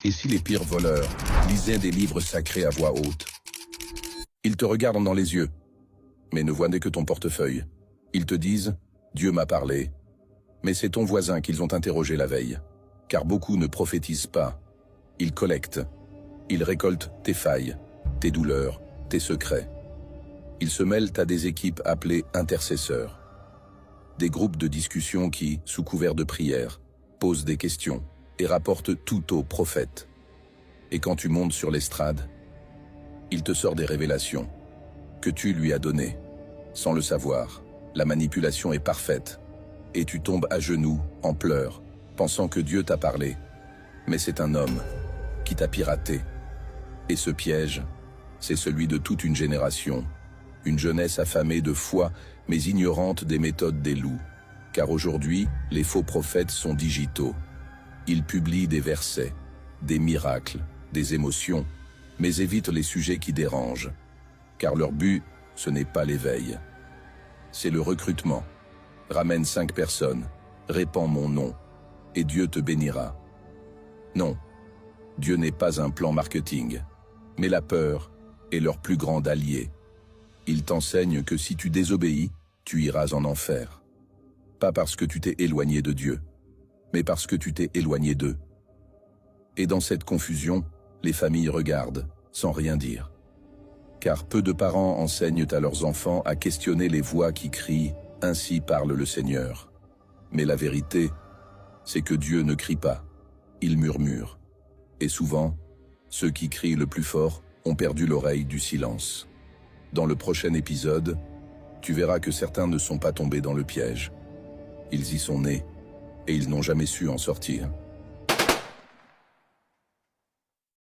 Et si les pires voleurs lisaient des livres sacrés à voix haute? Ils te regardent dans les yeux, mais ne voient que ton portefeuille. Ils te disent « Dieu m'a parlé », mais c'est ton voisin qu'ils ont interrogé la veille. Car beaucoup ne prophétisent pas. Ils collectent. Ils récoltent tes failles, tes douleurs, tes secrets. Ils se mêlent à des équipes appelées intercesseurs. Des groupes de discussion qui, sous couvert de prière, posent des questions et rapportent tout au prophète. Et quand tu montes sur l'estrade, il te sort des révélations que tu lui as données. Sans le savoir, la manipulation est parfaite. Et tu tombes à genoux, en pleurs, pensant que Dieu t'a parlé. Mais c'est un homme qui t'a piraté. Et ce piège, c'est celui de toute une génération. Une jeunesse affamée de foi, mais ignorante des méthodes des loups. Car aujourd'hui, les faux prophètes sont digitaux. Ils publient des versets, des miracles, des émotions, mais évitent les sujets qui dérangent. Car leur but, ce n'est pas l'éveil. C'est le recrutement. Ramène 5 personnes, répands mon nom, et Dieu te bénira. Non, Dieu n'est pas un plan marketing, mais la peur est leur plus grand allié. Il t'enseigne que si tu désobéis, tu iras en enfer. Pas parce que tu t'es éloigné de Dieu, mais parce que tu t'es éloigné d'eux. Et dans cette confusion, les familles regardent, sans rien dire. Car peu de parents enseignent à leurs enfants à questionner les voix qui crient « Ainsi parle le Seigneur ». Mais la vérité, c'est que Dieu ne crie pas, il murmure. Et souvent, ceux qui crient le plus fort ont perdu l'oreille du silence. Dans le prochain épisode, tu verras que certains ne sont pas tombés dans le piège. Ils y sont nés, et ils n'ont jamais su en sortir.